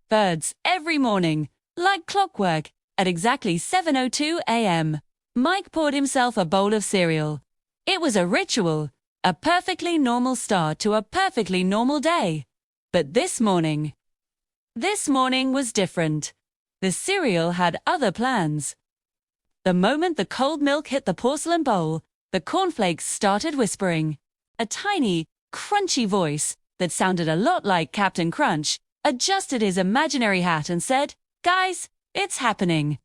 Birds every morning, like clockwork, at exactly 7:02 a.m. Mike poured himself a bowl of cereal. It was a ritual, a perfectly normal start to a perfectly normal day. But this morning was different. The cereal had other plans. The moment the cold milk hit the porcelain bowl, the cornflakes started whispering. A tiny, crunchy voice that sounded a lot like Captain Crunch adjusted his imaginary hat and said, "Guys, it's happening."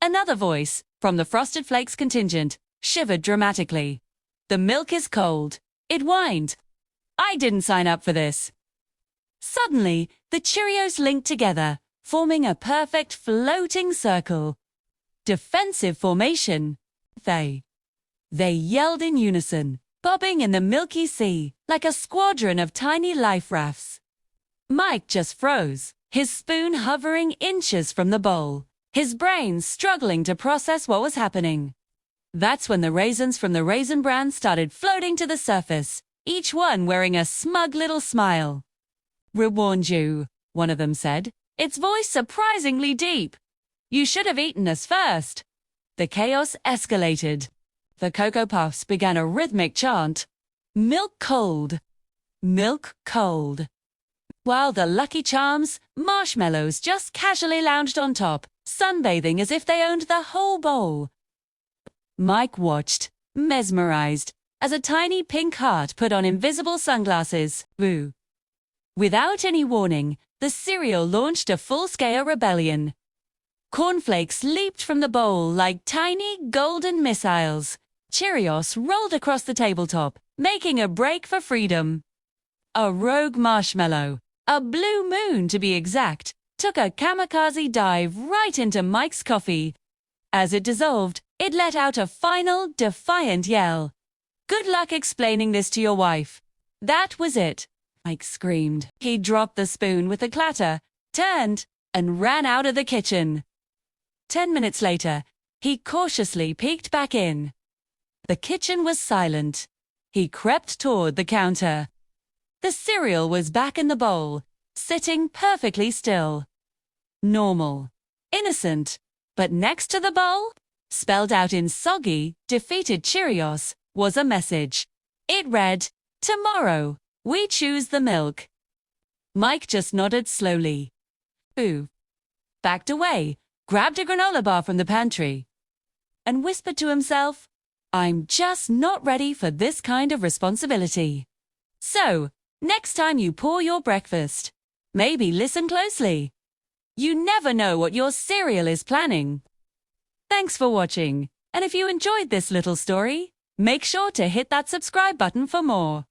Another voice, from the Frosted Flakes contingent, shivered dramatically. "The milk is cold," it whined. "I didn't sign up for this." Suddenly, the Cheerios linked together, forming a perfect floating circle. Defensive formation. They yelled in unison, bobbing in the milky sea like a squadron of tiny life rafts. Mike just froze, his spoon hovering inches from the bowl, his brain struggling to process what was happening. That's when the raisins from the Raisin Bran started floating to the surface, each one wearing a smug little smile. "We warned you," one of them said, its voice surprisingly deep. "You should have eaten us first." The chaos escalated. The Cocoa Puffs began a rhythmic chant, "Milk cold, milk cold," while the Lucky Charms, marshmallows, just casually lounged on top, sunbathing as if they owned the whole bowl. Mike watched, mesmerized, as a tiny pink heart put on invisible sunglasses. Boo. Without any warning, the cereal launched a full-scale rebellion. Cornflakes leaped from the bowl like tiny golden missiles. Cheerios rolled across the tabletop, making a break for freedom. A rogue marshmallow, a blue moon to be exact, took a kamikaze dive right into Mike's coffee. As it dissolved, it let out a final, defiant yell. "Good luck explaining this to your wife." That was it, Mike screamed. He dropped the spoon with a clatter, turned, and ran out of the kitchen. 10 minutes later, he cautiously peeked back in. The kitchen was silent. He crept toward the counter. The cereal was back in the bowl, sitting perfectly still. Normal. Innocent. But next to the bowl, spelled out in soggy, defeated Cheerios, was a message. It read, "Tomorrow, we choose the milk." Mike just nodded slowly. Ooh. Backed away, grabbed a granola bar from the pantry, and whispered to himself, "I'm just not ready for this kind of responsibility." So, next time you pour your breakfast, maybe listen closely. You never know what your cereal is planning. Thanks for watching, and if you enjoyed this little story, make sure to hit that subscribe button for more.